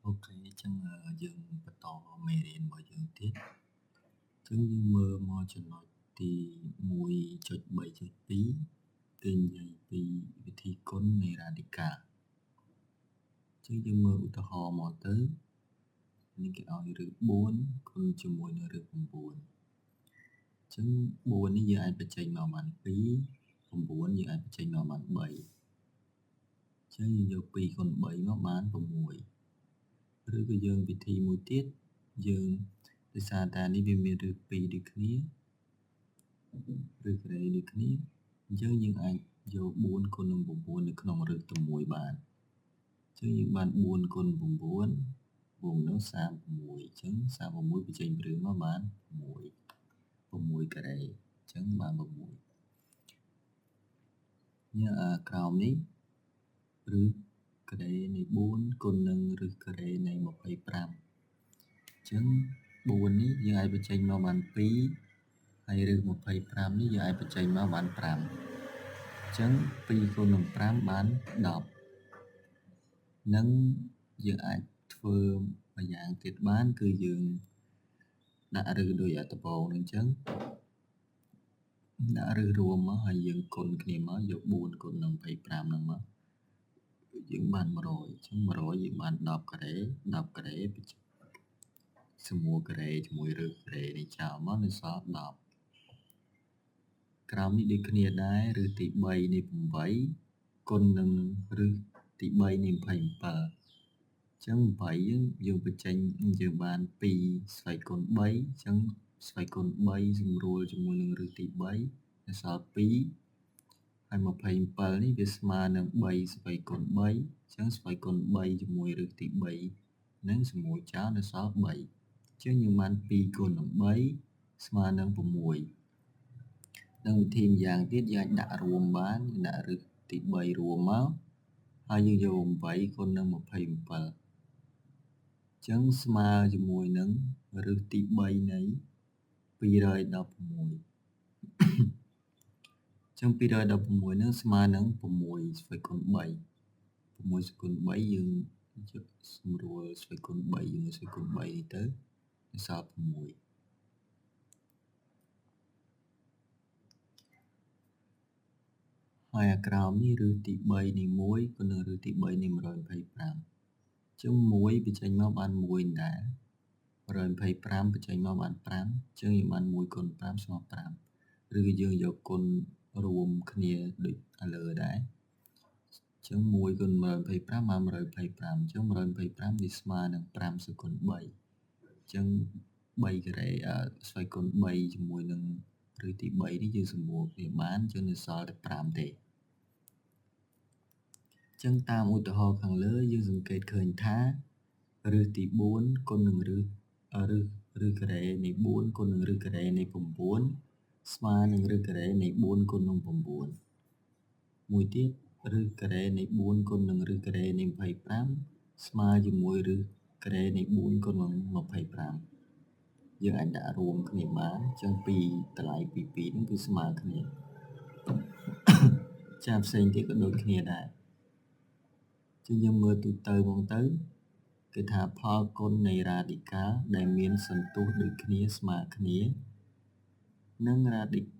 អូខេអញ្ចឹងយើងបន្តមេរៀនរបស់យើងទៀតអញ្ចឹងយើងមើលមកចំណុចទី1.3.2គឺនិយាយពីវិធីគុណនៃ radical អញ្ចឹងយើងមើលឧទាហរណ៍មកទៅនេះគេឲ្យឬ4គុណជាមួយនឹងឬ9អញ្ចឹង4នេះយើងអាចបញ្ចេញមកបាន2 9យើងអាចបញ្ចេញមកបាន3អញ្ចឹងយើងយក2គុណ3មកបាន6ឬក៏យើងវិធីមួយទៀតយើងដោយសារតែនេះវាមានឬ2ដូចគ្នាឬក្រេដូចគ្នាអញ្ចឹងយើងអាចយក4គុណនឹង9នៅក្នុងឬតែមួយបានអញ្ចឹងយើងបាន4គុណ9បូកនឹង36អញ្ចឹង36បញ្ចេញព្រឹងមកបាន6ការ៉េអញ្ចឹងបាន6ញ៉ាក្រោមនេះឬការ៉េនៃ4គុណនឹងឬការ៉េនៃ25អញ្ចឹង4នេះយើងអាចបញ្ចេញមកបាន2ហើយឬ25នេះយើងអាចបញ្ចេញមកបាន5អញ្ចឹង2គុណនឹង5បាន10និងយើងអាចធ្វើម្យ៉ាងទៀតបានគឺយើងដាក់ឬដោយអត្តបោនឹងអញ្ចឹងដាក់ឬរួមមកហើយយើងគុណគ្នាមកយក4គុណនឹង25នឹងមកយើងបាន100អញ្ចឹង100យើងបាន10ការ៉េសមួរការ៉េជាមួយឬការ៉េនេះចោលមកនៅសល់10ក្រោមនេះដូចគ្នាដែរឬទី3នៃ8គុណនឹងឬទី3នៃ27អញ្ចឹង8យើងបញ្ចេញយើងបាន2ស្វ័យគុណ3អញ្ចឹងស្វ័យគុណ3សម្រួលជាមួយនឹងឬទី3នៅសល់2ហើយ27នេះវាស្មើនឹង3ស្វ័យគុណ3អញ្ចឹងស្វ័យគុណ3ជាមួយឬទី3នឹងសម្រួលចោលនៅសល់3អញ្ចឹងយើងបាន2គុណនឹង3ស្មើនឹង6និងវិធីម្យ៉ាងទៀតយើងអាចដាក់រួមបានដាក់ឬទី3រួមមកហើយយើងយក8គុណនឹង27អញ្ចឹងស្មើជាមួយនឹងឬទី3នៃ216អញ្ចឹង216នឹងស្មើនឹង6ស្វ័យគុណ3 6ស្វ័យគុណ3យើងយកសម្រួលស្វ័យគុណ3ជាមួយស្វ័យគុណ3នេះទៅនៅសល់6ហើយអាក្រោមនេះឬទី3នៃ1គុណនឹងឬទី3នៃ125អញ្ចឹង1បញ្ចេញមកបាន1ដែរ125បញ្ចេញមកបាន5អញ្ចឹងយើងបាន1គុណ5ស្មើ5ឬក៏យើងយកគុណរួមគ្នាដូចឥឡូវដែរអញ្ចឹង1គុណ125បាន125អញ្ចឹង125វាស្មើនឹង5សេគុណ3អញ្ចឹង3ការ៉េស្វ័យគុណ3ជាមួយនឹងឬទី3នេះយើងសម្រួលគ្នាបានអញ្ចឹងនៅសល់តែ5ទេអញ្ចឹងតាមឧទាហរណ៍ខាងលើយើងសង្កេតឃើញថាឬទី4គុណនឹងឬការ៉េនៃ4គុណនឹងឬការ៉េនៃ9ស្មើនឹងឬការ៉េនៃ4គុណនឹង9មួយទៀតឬការ៉េនៃ4គុណនឹងឬការ៉េនៃ25ស្មើជាមួយឬការ៉េនៃ4គុណនឹង25យើងអាចដាក់រួមគ្នាបានអញ្ចឹង2តម្លៃពី2ហ្នឹងគឺស្មើគ្នាចាផ្សេងទៀតក៏ដូចគ្នាដែរអញ្ចឹងយើងមើលទូទៅមកទៅគឺថាផលគុណនៃ radical ដែលមានសន្ទុះដូចគ្នាស្មើគ្នានិង radical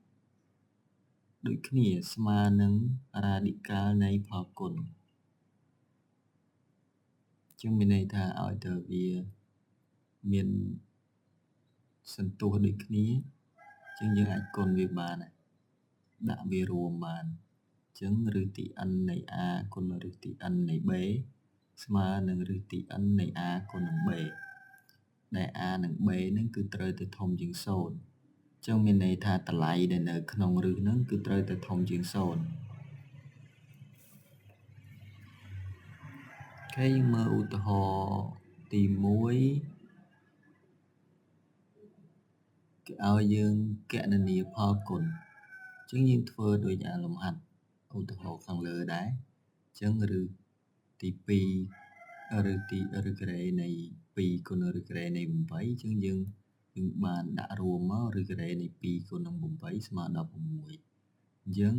ដូចគ្នាស្មើនឹង radical នៃផលគុណអញ្ចឹងមានន័យថាឲ្យទៅវាមានសន្ទុះដូចគ្នាអញ្ចឹងយើងអាចគុណវាបានដាក់វារួមបានអញ្ចឹងឬទី n នៃ a គុណនឹងឬទី n នៃ b ស្មើនឹងឬទី n នៃ a គុណនឹង b ដែល a និង b ហ្នឹងគឺត្រូវតែធំជាង0អញ្ចឹងមានន័យថាតម្លៃដែលនៅក្នុងឬហ្នឹងគឺត្រូវតែធំជាង0អូខេយើងមើលឧទាហរណ៍ទី1គេឲ្យយើងគណនាផលគុណអញ្ចឹងយើងធ្វើដោយអាលំហាត់ឧទាហរណ៍ខាងលើដែរអញ្ចឹងឬទី2ឬការ៉េនៃ2គុណឬការ៉េនៃ8អញ្ចឹងយើងបានដាក់រួមមកឬការ៉េនៃ2គុណនឹង8ស្មើ16អញ្ចឹង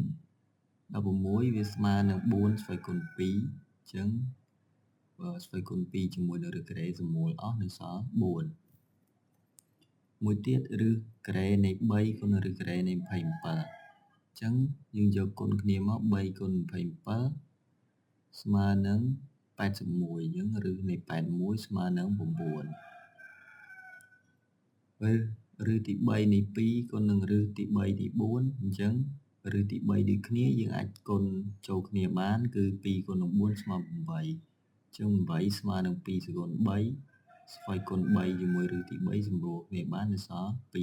16វាស្មើនឹង4ស្វ័យគុណ2អញ្ចឹង ស្វ័យគុណ2ជាមួយនឹងឬការ៉េសម្រួលអស់នៅសល់4មួយទៀតឬការ៉េនៃ3គុណនឹងឬការ៉េនៃ27អញ្ចឹងយើងយកគុណគ្នាមក3គុណ27ស្មើនឹង81អញ្ចឹងឬនៃ81ស្មើនឹង9ឬទី3នៃ2គុណនឹងឬទី3ទី4អញ្ចឹងឬទី3ដូចគ្នាយើងអាចគុណចូលគ្នាបានគឺ2គុណនឹង4ស្មើ8អញ្ចឹង8ស្មើនឹង2សគុណ3ស្វ័យគុណ3ជាមួយឬទី3សម្រួលគ្នាបាននៅសល់2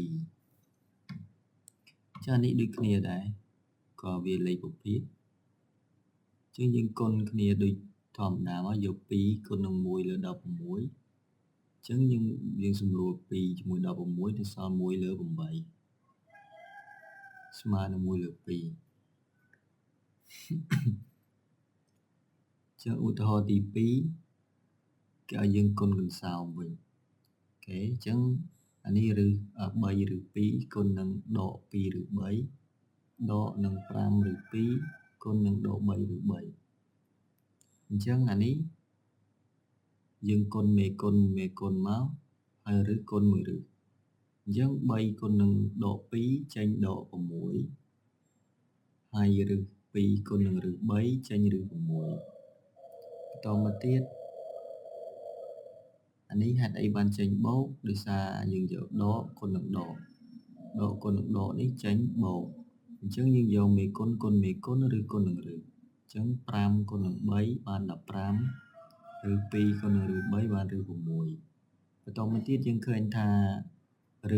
ចានេះដូចគ្នាដែរក៏វាលេខពភាគអញ្ចឹងយើងគុណគ្នាដូចធម្មតាមកយក2គុណនឹង1លើ16អញ្ចឹងយើងសម្រួល2ជាមួយ16ទៅសល់1លើ8ស្មើនឹង1លើ2ចឹងឧទាហរណ៍ទី2គេឲ្យយើងគុណកន្សោមវិញអូខេអញ្ចឹងអានេះឬ3ឬ2គុណនឹងដក2ឬ3ដកនឹង5ឬ2គុណនឹងដក3ឬ3អញ្ចឹងអានេះយើងគុណមេគុណមកហើយឬគុណមួយឬអញ្ចឹង3គុណនឹងដក2ចេញដក6ហើយឬ2គុណនឹងឬ3ចេញឬ6បន្តមកទៀតអានេះហេតុអីបានចេញបូកដោយសារយើងយកដកគុណនឹងដកគុណនឹងដកនេះចេញបូកអញ្ចឹងយើងយកមេគុណគុណមេគុណឬគុណនឹងឬអញ្ចឹង5គុណនឹង3បាន15ឬ2គុណនឹងឬ3បានឬ6បន្តមកទៀតយើងឃើញថា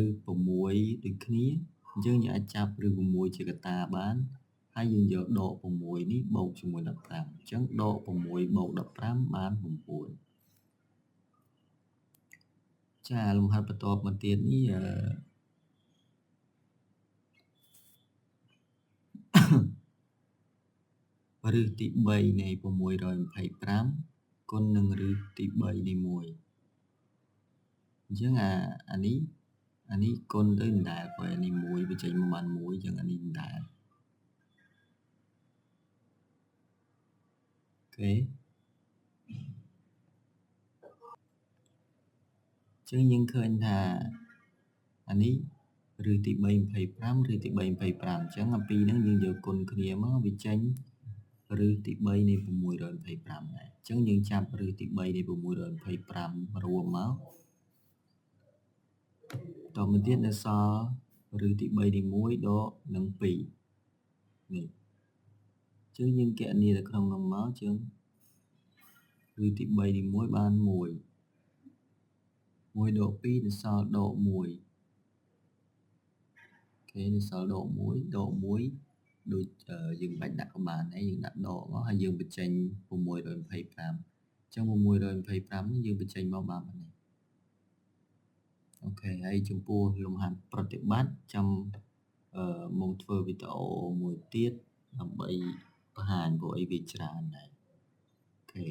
ឬ6ដូចគ្នាអញ្ចឹងយើងអាចចាប់ឬ6ជាកតាបានហើយយើងយកដក6នេះបូកជាមួយ15អញ្ចឹងដក6បូក15បាន9ចាលំហាត់បន្ទាប់មកទៀតនេះឬទី3នៃ625គុណនឹងឬទី3នៃ1អញ្ចឹងអានេះគុណទៅដដែលព្រោះអានេះ1បញ្ចេញមកបាន1អញ្ចឹងអានេះដដែលអូខេអញ្ចឹងយើងឃើញថាអានេះឬទី325ឬទី325អញ្ចឹងអំពីហ្នឹងយើងយកគុណគ្នាមកវាចេញឬទី3នៃ625ដែរអញ្ចឹងយើងចាប់ឬទី3នៃ625រួមមកតមកទៀតនៅសល់ឬទី3នៃ1ដកនឹង2នេះអញ្ចឹងយើងគណនាទៅក្នុងនោះមកអញ្ចឹងឬទី3នៃ1បាន1 1ដក2នៅសល់ដក1អូខេនៅសល់ដក1ដូចយើងបាច់ដាក់ក៏បានដែរយើងដាក់ដកមកហើយយើងបញ្ចេញ625អញ្ចឹង625នេះយើងបញ្ចេញមកបាននេះអូខេហើយចំពោះលំហាត់ប្រតិបត្តិចាំមកធ្វើវីដេអូមួយទៀតដើម្បីបង្ហាញពួកអីវាច្រើនដែរអូខេ